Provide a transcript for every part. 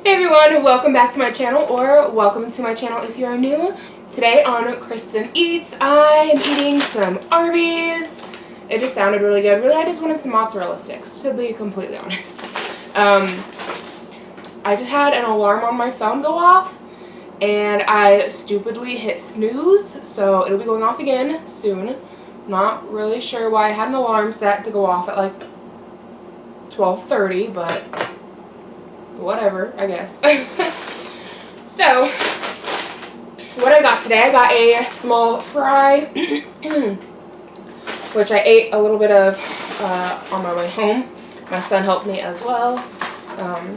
Hey everyone, welcome back to my channel, or welcome to my channel if you're new. Today on Cristin Eats, I am eating some Arby's. It just sounded really good. Really, I just wanted some mozzarella sticks, to be completely honest. I just had an alarm on my phone go off, and I stupidly hit snooze, so it'll be going off again soon. Not really sure why I had an alarm set to go off at like 12:30, but whatever, I guess. So, what I got today, I got a small fry, which I ate a little bit of on my way home. My son helped me as well.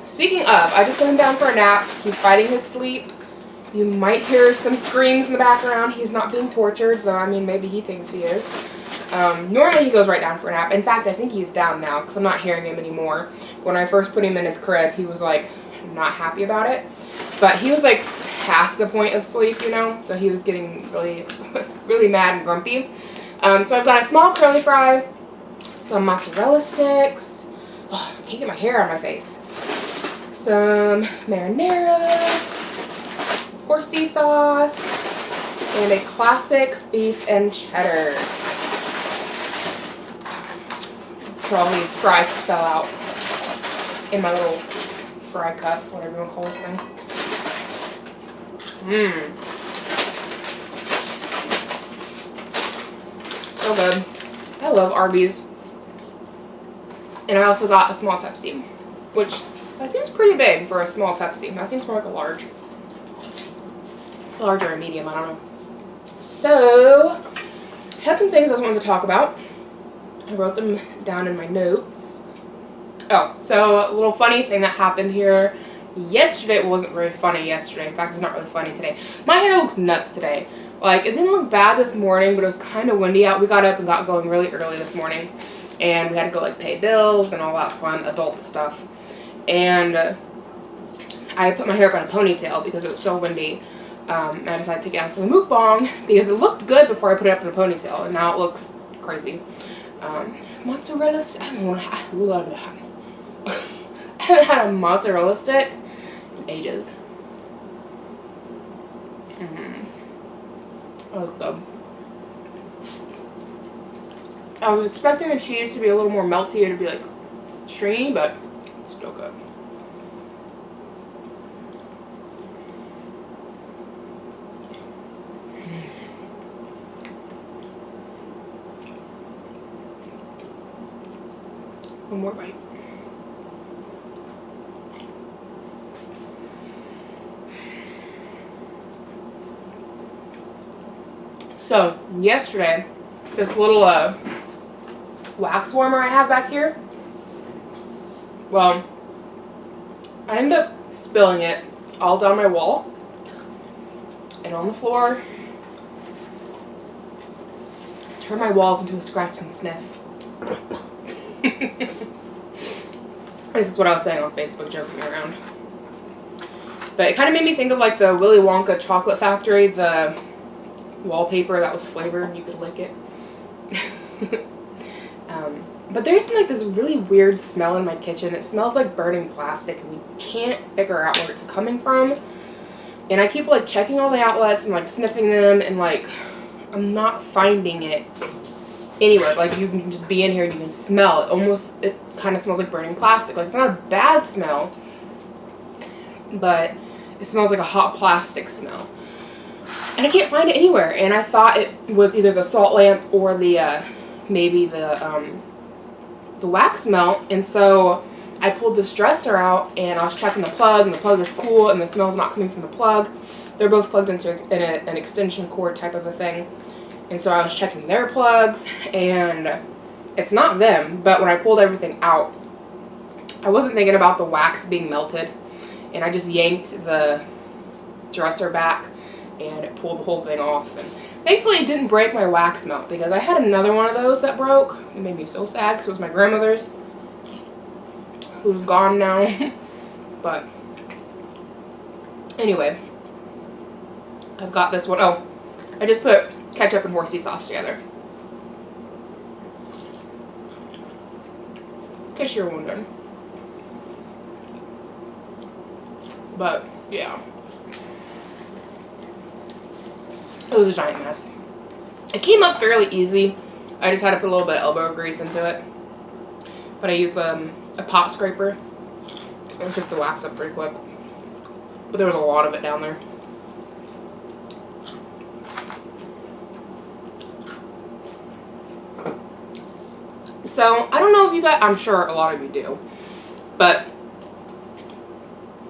Speaking of, I just put him down for a nap. He's fighting his sleep. You might hear some screams in the background. He's not being tortured, though, I mean, maybe he thinks he is. Normally he goes right down for a nap. In fact, I think he's down now because I'm not hearing him anymore. When I first put him in his crib, he was like not happy about it. But he was like past the point of sleep, you know, so he was getting really, really mad and grumpy. So I've got a small curly fry, some mozzarella sticks. Oh, I can't get my hair out of my face. Some marinara, horsey sauce, and a classic beef and cheddar. All these fries fell out in my little fry cup, whatever you want to call this thing. So good. I love Arby's. And I also got a small Pepsi, which that seems pretty big for a small Pepsi. That seems more like a large. Large or a medium, I don't know. So, I had some things I wanted to talk about. I wrote them down in my notes. Oh, so a little funny thing that happened here yesterday. It wasn't very funny yesterday. In fact, it's not really funny today. My hair looks nuts today. Like, it didn't look bad this morning, but it was kind of windy out. We got up and got going really early this morning. And we had to go, like, pay bills and all that fun adult stuff. And I put my hair up in a ponytail because it was so windy. I decided to take it out for the MukBang because it looked good before I put it up in a ponytail. And now it looks crazy. Mozzarella stick. I haven't had a mozzarella stick in ages. Oh, good. I was expecting the cheese to be a little more melty and to be like stringy, but it's still good. One more bite. So, yesterday, this little wax warmer I have back here, well, I ended up spilling it all down my wall and on the floor. Turned my walls into a scratch and sniff. This is what I was saying on Facebook, joking around. But it kind of made me think of like the Willy Wonka chocolate factory, the wallpaper that was flavored and you could lick it. But there's been like this really weird smell in my kitchen. It smells like burning plastic and we can't figure out where it's coming from. And I keep like checking all the outlets and like sniffing them and like I'm not finding it anywhere. Like you can just be in here and you can smell it. Almost, it kind of smells like burning plastic. Like it's not a bad smell, but it smells like a hot plastic smell. And I can't find it anywhere. And I thought it was either the salt lamp or the maybe the wax melt. And so I pulled this dresser out and I was checking the plug, and the plug is cool and the smell's not coming from the plug. They're both plugged into an extension cord type of a thing. And so I was checking their plugs, and it's not them, but when I pulled everything out, I wasn't thinking about the wax being melted, and I just yanked the dresser back, and it pulled the whole thing off. And thankfully it didn't break my wax melt, because I had another one of those that broke. It made me so sad, because it was my grandmother's, who's gone now. But anyway, I've got this one. Oh, I just put ketchup and horsey sauce together. In case you're wondering. But, yeah. It was a giant mess. It came up fairly easy. I just had to put a little bit of elbow grease into it. But I used a pot scraper and took the wax up pretty quick. But there was a lot of it down there. So, I don't know if you guys, I'm sure a lot of you do, but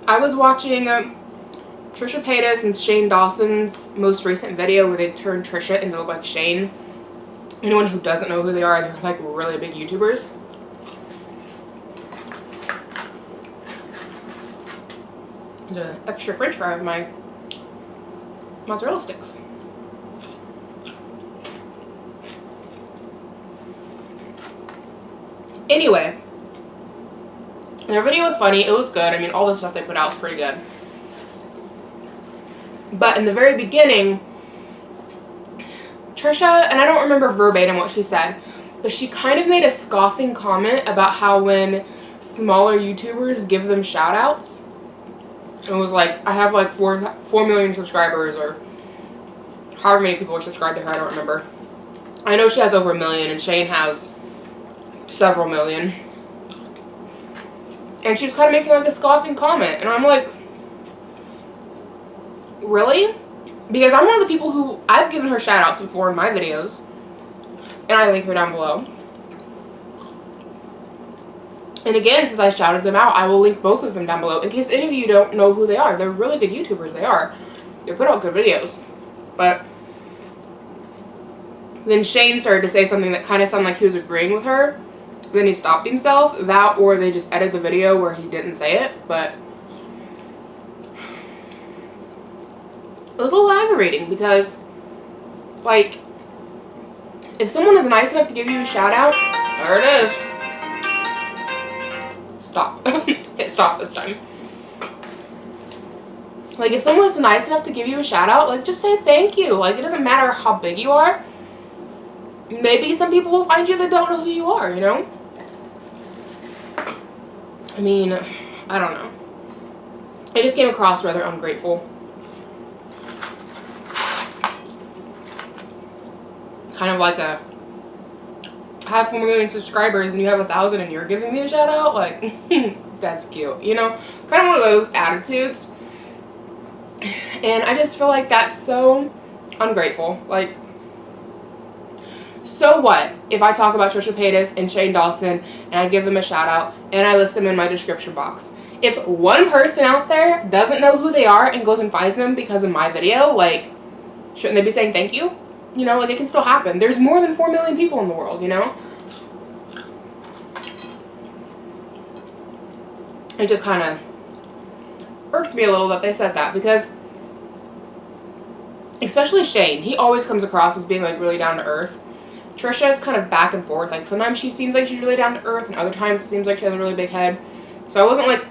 I was watching Trisha Pastas and Shane Dawson's most recent video where they turned Trisha into look like Shane. Anyone who doesn't know who they are, they're like really big YouTubers. There's an extra french fry of my mozzarella sticks. Anyway, their video was funny. It was good. I mean, all the stuff they put out was pretty good. But in the very beginning, Trisha, and I don't remember verbatim what she said, but she kind of made a scoffing comment about how when smaller YouTubers give them shout-outs, it was like, I have like 4 million subscribers, or however many people are subscribed to her, I don't remember. I know she has over 1 million, and Shane has several million. And she was kind of making like a scoffing comment, and I'm like, really? Because I'm one of the people who, I've given her shout-outs before in my videos, and I link her down below. And again, since I shouted them out, I will link both of them down below in case any of you don't know who they are. They're really good YouTubers, they are. They put out good videos. But then Shane started to say something that kind of sounded like he was agreeing with her. Then he stopped himself. That, or they just edited the video where he didn't say it. But it was a little aggravating because, like, if someone is nice enough to give you a shout out, there it is. Stop. Hit stop this time. Like, if someone is nice enough to give you a shout out, like, just say thank you. Like, it doesn't matter how big you are. Maybe some people will find you that don't know who you are, you know? I mean, I don't know. It just came across rather ungrateful. Kind of like a, I have 4 million subscribers and you have 1,000 and you're giving me a shout out? Like, that's cute, you know? Kind of one of those attitudes. And I just feel like that's so ungrateful. Like, so what if I talk about Trisha Pastas and Shane Dawson and I give them a shout out and I list them in my description box? If one person out there doesn't know who they are and goes and finds them because of my video, like, shouldn't they be saying thank you? You know, like, it can still happen. There's more than 4 million people in the world, you know? It just kind of irks me a little that they said that, because especially Shane, he always comes across as being, like, really down to earth. Trisha is kind of back and forth. Like, sometimes she seems like she's really down to earth, and other times it seems like she has a really big head. So I wasn't, like,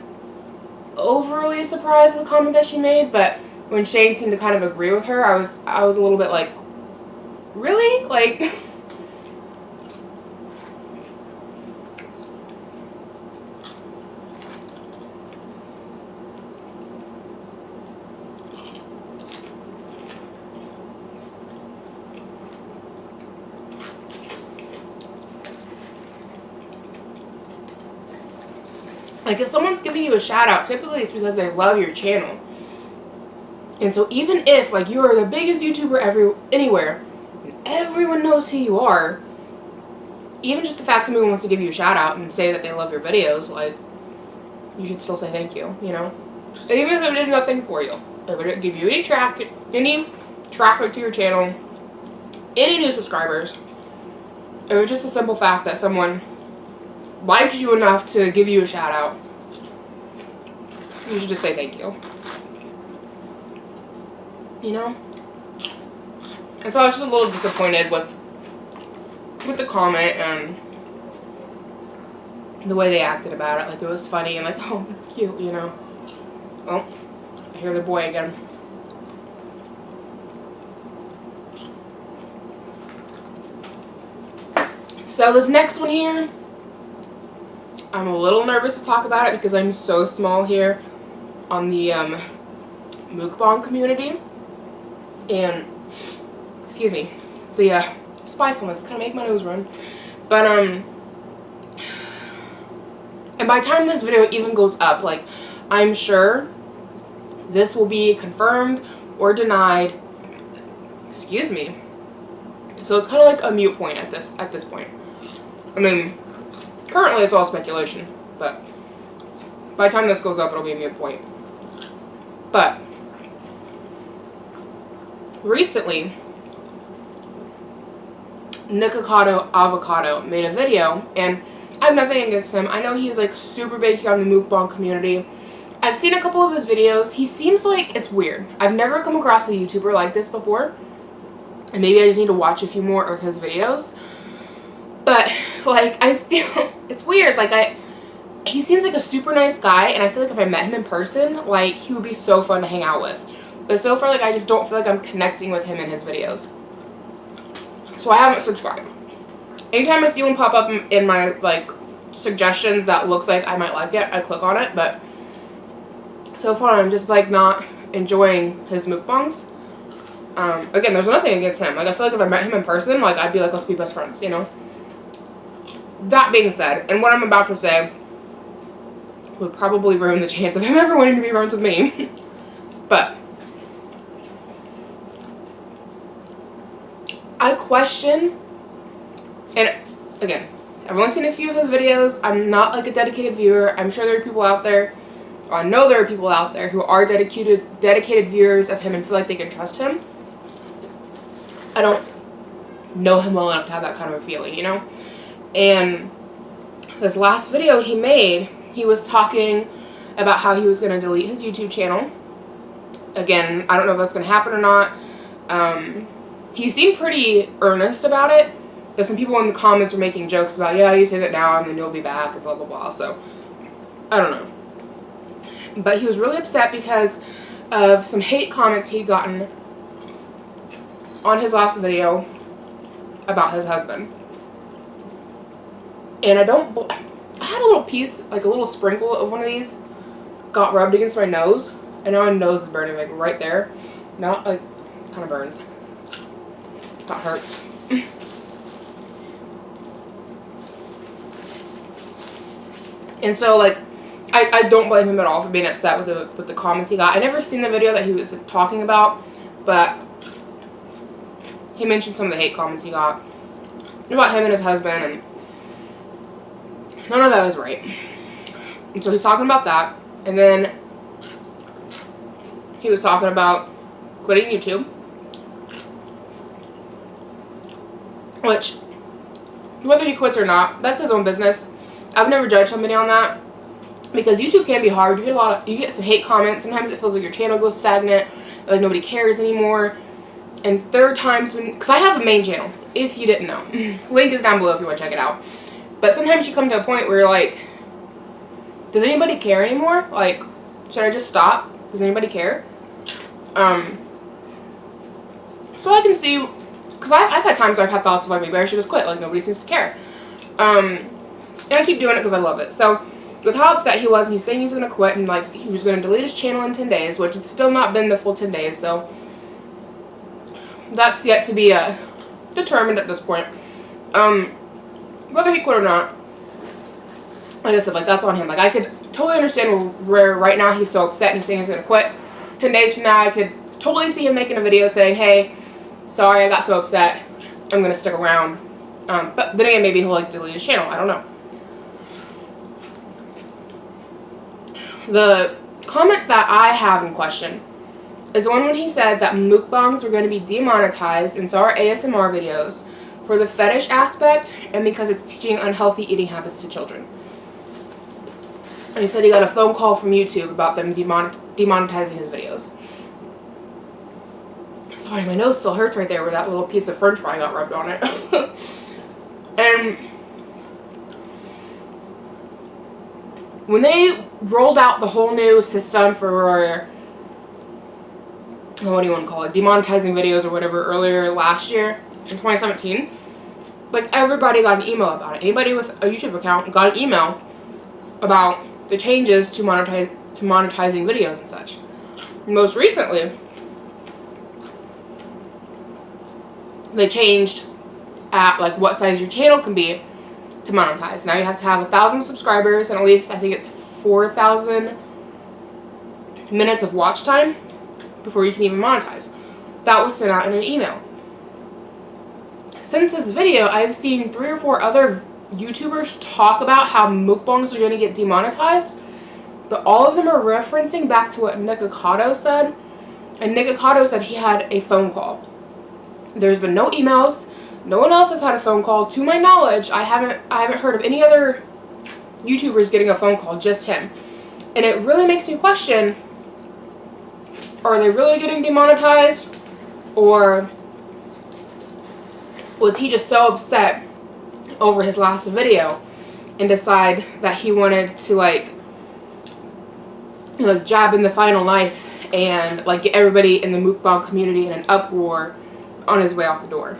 overly surprised at the comment that she made, but when Shane seemed to kind of agree with her, I was a little bit like, really? Like, if someone's giving you a shout out, typically it's because they love your channel. And so even if, like, you are the biggest YouTuber anywhere, and everyone knows who you are, even just the fact somebody wants to give you a shout out and say that they love your videos, like, you should still say thank you, you know? Even if it did nothing for you. If it didn't give you any traffic to your channel, any new subscribers, it was just a simple fact that someone likes you enough to give you a shout out, you should just say thank you. You know? And so I was just a little disappointed with the comment and the way they acted about it. Like, it was funny and like, oh, that's cute, you know? Oh, I hear the boy again. So this next one here, I'm a little nervous to talk about it because I'm so small here on the MukBang community, and excuse me, the spice almost kind of make my nose run, but and by the time this video even goes up, like, I'm sure this will be confirmed or denied. Excuse me. So it's kind of like a mute point at this point. I mean, currently it's all speculation, but by the time this goes up, it'll be a mute point. But recently, Nikocado Avocado made a video, and I have nothing against him. I know he's like super big on the MukBang community. I've seen a couple of his videos. He seems like it's weird. I've never come across a YouTuber like this before, and maybe I just need to watch a few more of his videos. But like, I feel it's weird. Like, he seems like a super nice guy, and I feel like if I met him in person, like, he would be so fun to hang out with. But so far, like, I just don't feel like I'm connecting with him in his videos. So I haven't subscribed. Anytime I see one pop up in my, like, suggestions that looks like I might like it, I click on it. But so far, I'm just, like, not enjoying his mukbangs. Again, there's nothing against him. Like, I feel like if I met him in person, like, I'd be like, let's be best friends, you know? That being said, and what I'm about to say would probably ruin the chance of him ever wanting to be friends with me. But I question, and again, I've only seen a few of his videos. I'm not like a dedicated viewer. I'm sure there are people out there, or I know there are people out there who are dedicated viewers of him and feel like they can trust him. I don't know him well enough to have that kind of a feeling, you know? And this last video he made, he was talking about how he was going to delete his YouTube channel. Again, I don't know if that's going to happen or not. He seemed pretty earnest about it, but some people in the comments were making jokes about, yeah, you say that now and then you'll be back and blah, blah, blah. So, I don't know. But he was really upset because of some hate comments he'd gotten on his last video about his husband. And I had a little piece, like a little sprinkle of one of these got rubbed against my nose. And now my nose is burning, like right there. Now, like, it kind of burns. That hurts. And so, like, I don't blame him at all for being upset with the comments he got. I never seen the video that he was talking about, but he mentioned some of the hate comments he got about him and his husband, and none of that was right. And so he's talking about that, and then he was talking about quitting YouTube, which, whether he quits or not, that's his own business. I've never judged somebody on that, because YouTube can be hard. You get some hate comments. Sometimes it feels like your channel goes stagnant, like nobody cares anymore. And there are times when, because I have a main channel, if you didn't know. Link is down below if you want to check it out. But sometimes you come to a point where you're like, does anybody care anymore? Like, should I just stop? Does anybody care? So I can see, because I've had times where I've had thoughts of like, maybe I should just quit. Like, nobody seems to care. And I keep doing it because I love it. So with how upset he was, and he's saying he's going to quit, and like he was going to delete his channel in 10 days, which it's still not been the full 10 days. So that's yet to be determined at this point. Whether he quit or not, like I said, like, that's on him. Like, I could totally understand where right now he's so upset and he's saying he's going to quit. 10 days from now, I could totally see him making a video saying, hey, sorry, I got so upset. I'm going to stick around. But then again, maybe he'll, like, delete his channel. I don't know. The comment that I have in question is the one when he said that mukbangs were going to be demonetized, and so are ASMR videos, for the fetish aspect and because it's teaching unhealthy eating habits to children. And he said he got a phone call from YouTube about them demonetizing his videos. Sorry, my nose still hurts right there where that little piece of french fry got rubbed on it. And when they rolled out the whole new system for, what do you want to call it, demonetizing videos or whatever earlier last year, in 2017, like, everybody got an email about it. Anybody with a YouTube account got an email about the changes to to monetizing videos and such. Most recently, they changed at like what size your channel can be to monetize. Now you have to have 1,000 subscribers and at least I think it's 4,000 minutes of watch time before you can even monetize. That was sent out in an email. Since this video, I've seen 3 or 4 other YouTubers talk about how mukbangs are going to get demonetized, but all of them are referencing back to what Nikocado said, and Nikocado said he had a phone call. There's been no emails. No one else has had a phone call. To my knowledge, I haven't heard of any other YouTubers getting a phone call, just him. And it really makes me question, are they really getting demonetized? Or was he just so upset over his last video and decide that he wanted to like jab in the final knife and like get everybody in the mukbang community in an uproar on his way out the door?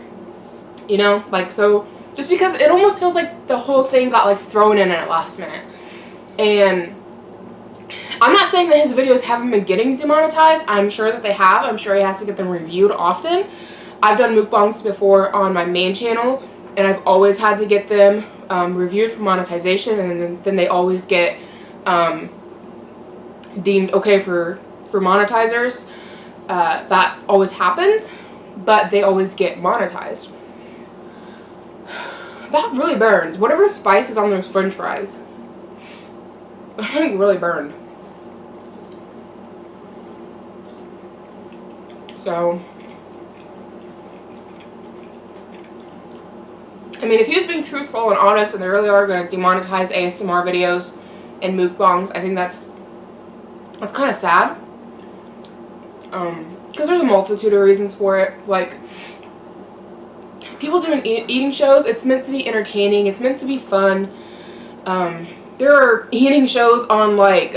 You know, like, so just because it almost feels like the whole thing got like thrown in at last minute. And I'm not saying that his videos haven't been getting demonetized. I'm sure that they have. I'm sure he has to get them reviewed often. I've done mukbangs before on my main channel, and I've always had to get them reviewed for monetization, and then they always get deemed okay for monetizers. That always happens, but they always get monetized. That really burns. Whatever spice is on those french fries, I think really burned. So, I mean, if he was being truthful and honest and they really are going to demonetize ASMR videos and mukbangs, I think that's kind of sad. Because there's a multitude of reasons for it. Like, people doing eating shows, it's meant to be entertaining. It's meant to be fun. There are eating shows on, like,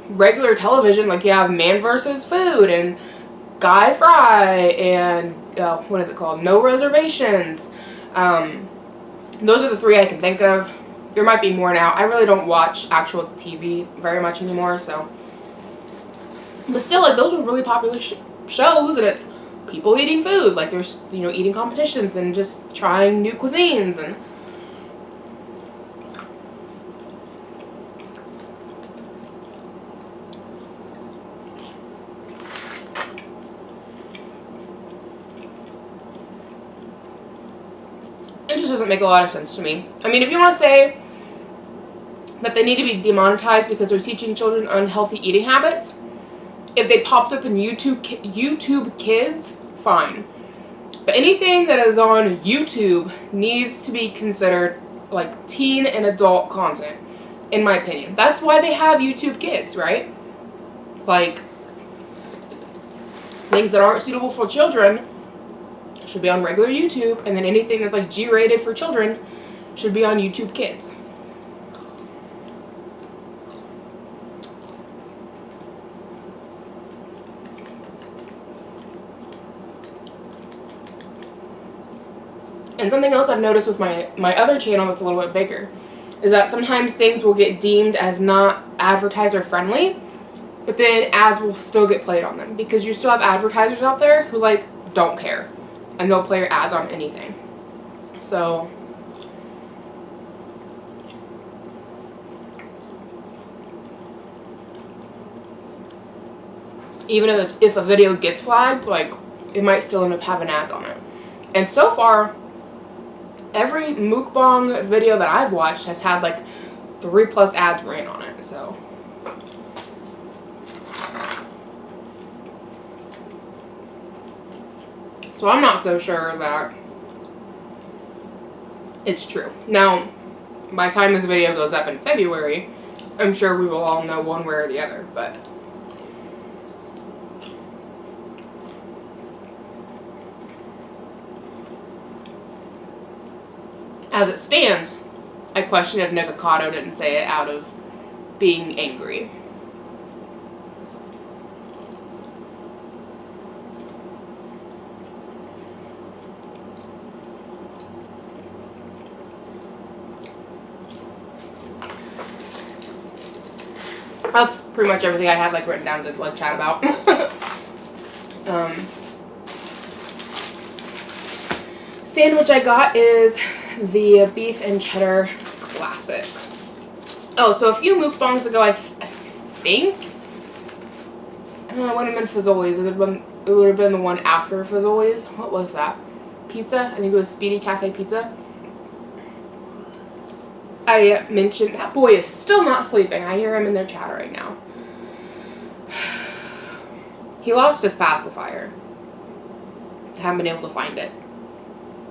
regular television. Like, you have Man vs. Food and Guy Fry and, what is it called? No Reservations. Those are the 3 I can think of. There might be more now. I really don't watch actual TV very much anymore, so. But still, like, those were really popular shows, and it's people eating food. Like, there's, eating competitions and just trying new cuisines, and it just doesn't make a lot of sense to me. I mean, if you want to say that they need to be demonetized because they're teaching children unhealthy eating habits, if they popped up in YouTube Kids, fine. But anything that is on YouTube needs to be considered like teen and adult content, in my opinion. That's why they have YouTube Kids, right? Like, things that aren't suitable for children should be on regular YouTube, and then anything that's like G-rated for children should be on YouTube Kids. And something else I've noticed with my other channel that's a little bit bigger is that sometimes things will get deemed as not advertiser friendly, but then ads will still get played on them because you still have advertisers out there who like don't care and they'll play your ads on anything. So even if a video gets flagged, like, it might still end up having ads on it. And so far, every mukbang video that I've watched has had like 3+ ads ran on it, so. So I'm not so sure that it's true. Now, by the time this video goes up in February, I'm sure we will all know one way or the other, but as it stands, I question if Nikocado didn't say it out of being angry. That's pretty much everything I had like written down to like chat about. Sandwich I got is the beef and cheddar classic. Oh, so a few mukbangs ago, I think it wouldn't have been Fazzolies. It would have been the one after Fazzolies. What was that? Pizza? I think it was Speedy Cafe Pizza. I mentioned that boy is still not sleeping. I hear him in their chat right now. He lost his pacifier. I haven't been able to find it.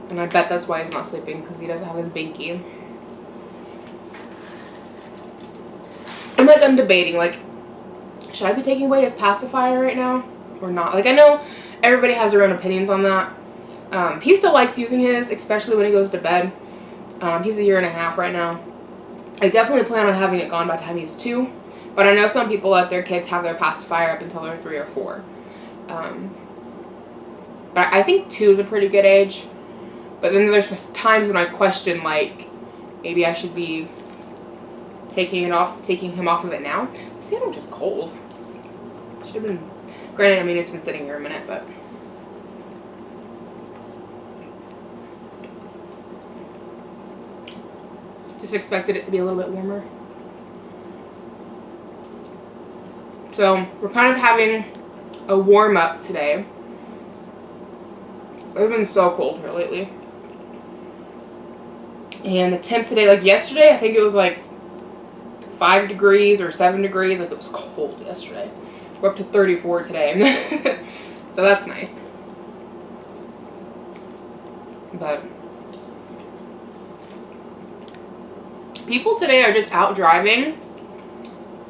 And I bet that's why he's not sleeping, because he doesn't have his binky. I'm debating, like, should I be taking away his pacifier right now or not? Like, I know everybody has their own opinions on that. He still likes using his, especially when he goes to bed. He's 1.5 years right now. I definitely plan on having it gone by the time he's 2. But I know some people let their kids have their pacifier up until they're 3 or 4. But I think 2 is a pretty good age. But then there's times when I question, like, maybe I should be taking him off of it now. The sandwich is cold. Should have been, granted, I mean, it's been sitting here a minute, but. Just expected it to be a little bit warmer. So, we're kind of having a warm-up today. It's been so cold here lately. And the temp today, like yesterday, I think it was like 5 degrees or 7 degrees. Like, it was cold yesterday. We're up to 34 today. So that's nice. But people today are just out driving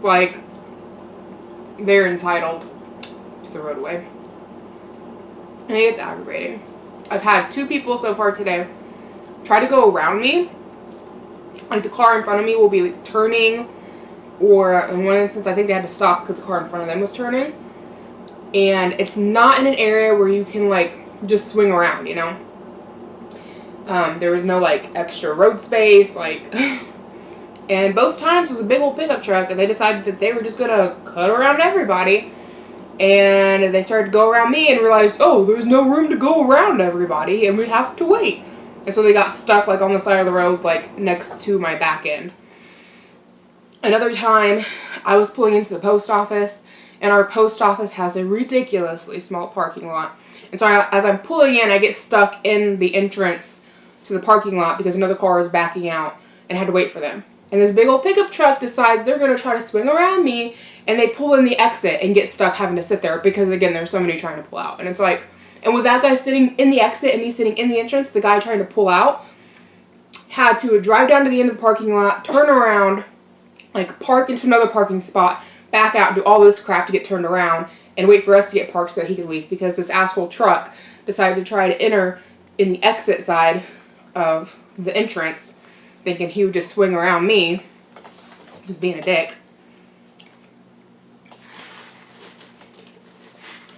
like they're entitled to the roadway. And it gets aggravating. I've had 2 people so far today try to go around me. Like, the car in front of me will be like turning, or in one instance I think they had to stop because the car in front of them was turning. And it's not in an area where you can like just swing around, you know. There was no like extra road space, like and both times was a big old pickup truck, and they decided that they were just gonna cut around everybody. And they started to go around me and realized, oh, there's no room to go around everybody and we have to wait. And so they got stuck like on the side of the road, like next to my back end. Another time, I was pulling into the post office, and our post office has a ridiculously small parking lot. And so as I'm pulling in, I get stuck in the entrance to the parking lot because another car is backing out and I had to wait for them. And this big old pickup truck decides they're going to try to swing around me, and they pull in the exit and get stuck having to sit there because, again, there's somebody trying to pull out. And it's like, and with that guy sitting in the exit and me sitting in the entrance, the guy trying to pull out had to drive down to the end of the parking lot, turn around, like park into another parking spot, back out, and do all this crap to get turned around, and wait for us to get parked so that he could leave, because this asshole truck decided to try to enter in the exit side of the entrance, thinking he would just swing around me. He was being a dick.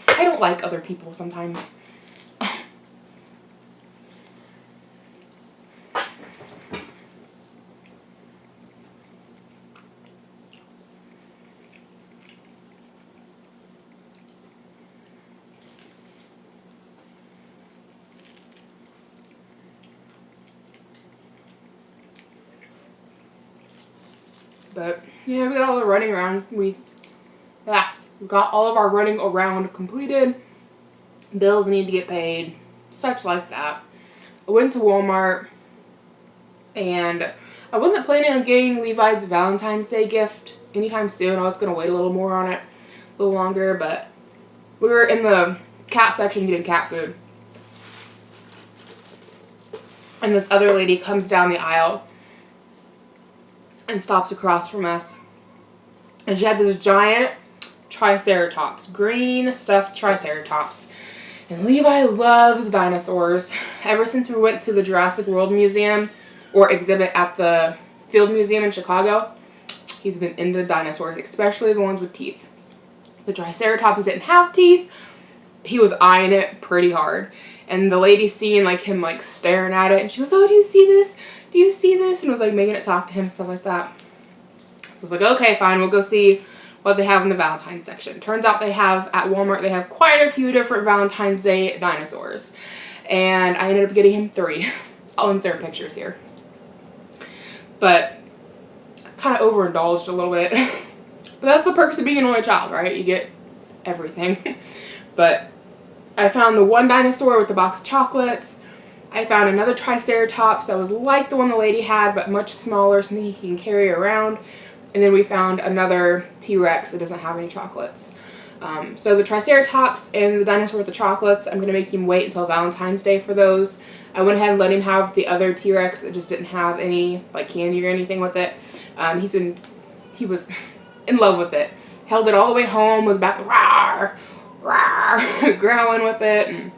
I don't like other people sometimes. But yeah, we got all the running around. We got all of our running around completed. Bills need to get paid, such like that. I went to Walmart, and I wasn't planning on getting Levi's Valentine's Day gift anytime soon. I was going to wait a little more on it, a little longer, but we were in the cat section getting cat food. And this other lady comes down the aisle and stops across from us. And she had this giant Triceratops, green stuffed Triceratops. And Levi loves dinosaurs. Ever since we went to the Jurassic World Museum, or exhibit at the Field Museum in Chicago, he's been into dinosaurs, especially the ones with teeth. The Triceratops didn't have teeth. He was eyeing it pretty hard. And the lady seeing like him like staring at it, and she goes, oh, do you see this? And was like making it talk to him and stuff like that. So I was like, okay, fine, we'll go see what they have in the Valentine's section. Turns out they have, at Walmart, they have quite a few different Valentine's Day dinosaurs. And I ended up getting him 3. I'll insert pictures here. But I kind of overindulged a little bit. But that's the perks of being an only child, right? You get everything. But I found the one dinosaur with the box of chocolates. I found another Triceratops that was like the one the lady had, but much smaller, something you can carry around. And then we found another T-Rex that doesn't have any chocolates. So the Triceratops and the dinosaur with the chocolates, I'm going to make him wait until Valentine's Day for those. I went ahead and let him have the other T-Rex that just didn't have any like candy or anything with it. He was in love with it. Held it all the way home, was back rawr, rawr, growling with it. And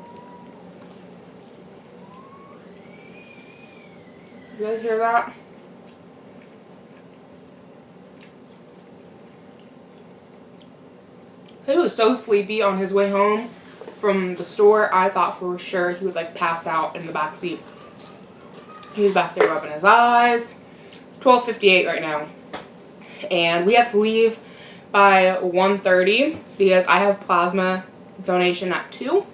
you guys hear that? He was so sleepy on his way home from the store, I thought for sure he would like pass out in the back seat. He was back there rubbing his eyes. It's 12:58 right now. And we have to leave by 1:30 because I have plasma donation at 2.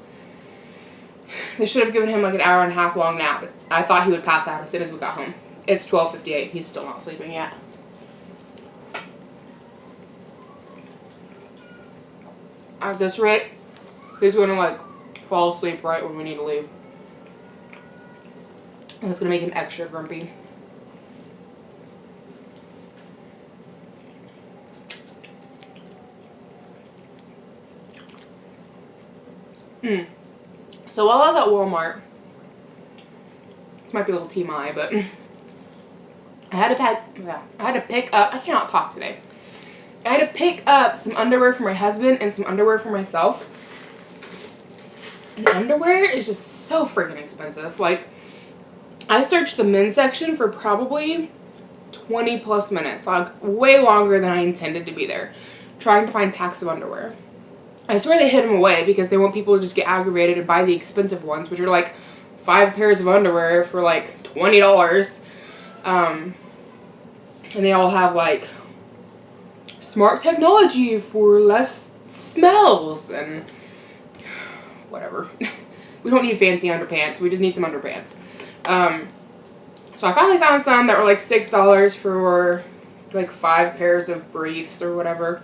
They should have given him like an hour and a half long nap. I thought he would pass out as soon as we got home. It's 12:58. He's still not sleeping yet. At this rate, he's going to like fall asleep right when we need to leave. And it's going to make him extra grumpy. So while I was at Walmart, this might be a little TMI, but I had to pick up, I cannot talk today. I had to pick up some underwear for my husband and some underwear for myself. And underwear is just so freaking expensive. Like, I searched the men's section for probably 20 plus minutes, like way longer than I intended to be there, trying to find packs of underwear. I swear they hid them away because they want people to just get aggravated and buy the expensive ones, which are like 5 pairs of underwear for like $20. And they all have like smart technology for less smells and whatever. We don't need fancy underpants. We just need some underpants. So I finally found some that were like $6 for like 5 pairs of briefs or whatever.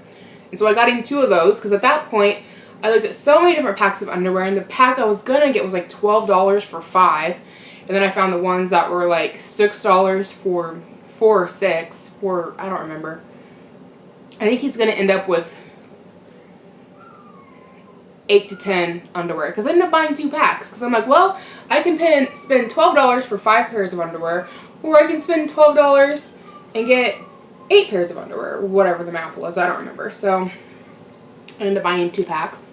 And so I got him 2 of those because at that point I looked at so many different packs of underwear, and the pack I was gonna get was like $12 for 5. And then I found the ones that were like $6 for 4 or 6 for, I don't remember. I think he's going to end up with 8 to 10 underwear. Because I ended up buying 2 packs. Because I'm like, well, I can spend $12 for 5 pairs of underwear. Or I can spend $12 and get 8 pairs of underwear. Or whatever the math was. I don't remember. So, I ended up buying 2 packs.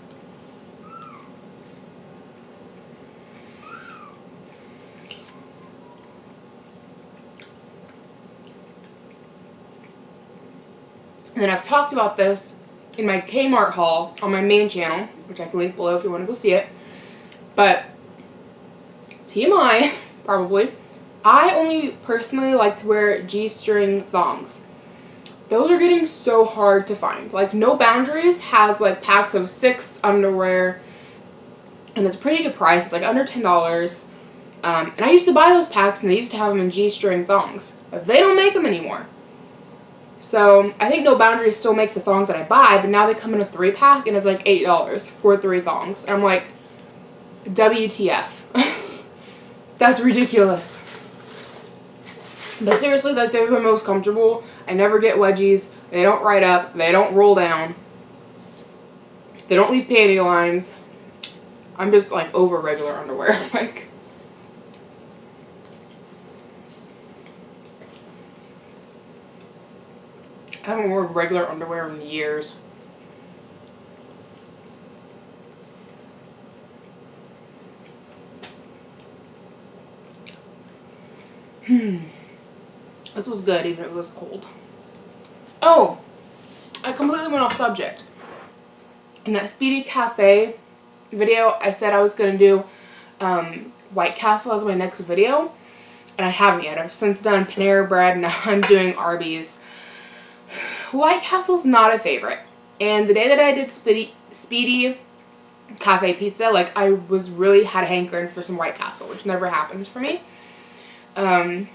And then I've talked about this in my Kmart haul on my main channel, which I can link below if you want to go see it. But TMI, probably, I only personally like to wear G-string thongs. Those are getting so hard to find. Like, No Boundaries has like packs of 6 underwear, and it's a pretty good price. It's like under $10. And I used to buy those packs, and they used to have them in G-string thongs. But they don't make them anymore. So, I think No Boundaries still makes the thongs that I buy, but now they come in a 3-pack, and it's like $8 for 3 thongs. And I'm like, WTF. That's ridiculous. But seriously, like, they're the most comfortable. I never get wedgies. They don't ride up. They don't roll down. They don't leave panty lines. I'm just, like, over regular underwear. Like, I haven't worn regular underwear in years. This was good, even if it was cold. Oh! I completely went off subject. In that Speedy Cafe video, I said I was going to do White Castle as my next video. And I haven't yet. I've since done Panera Bread, and now I'm doing Arby's White Castle's not a favorite. And the day that I did Speedy Cafe Pizza, like, I was really had a hankering for some White Castle, which never happens for me. And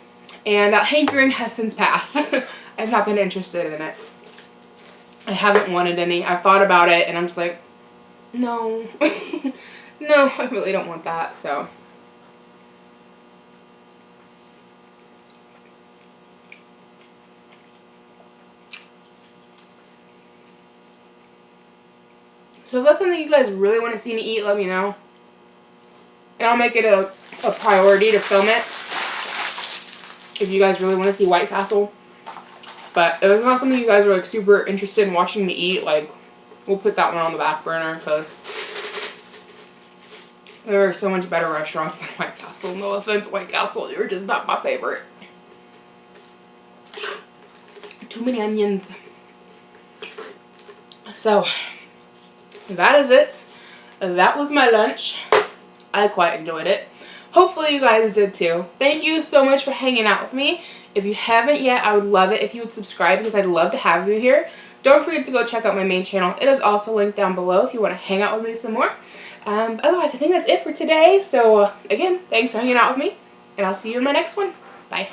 that hankering has since passed. I've not been interested in it. I haven't wanted any. I've thought about it, and I'm just like, no. No, I really don't want that, so. So if that's something you guys really want to see me eat, let me know. And I'll make it a priority to film it. If you guys really want to see White Castle. But if it's not something you guys are like super interested in watching me eat, like, we'll put that one on the back burner because there are so much better restaurants than White Castle. No offense, White Castle, you're just not my favorite. Too many onions. So, that is it. That was my lunch. I quite enjoyed it. Hopefully you guys did too. Thank you so much for hanging out with me. If you haven't yet, I would love it if you would subscribe because I'd love to have you here. Don't forget to go check out my main channel. It is also linked down below if you want to hang out with me some more. Otherwise, I think that's it for today. So, again, thanks for hanging out with me. And I'll see you in my next one. Bye.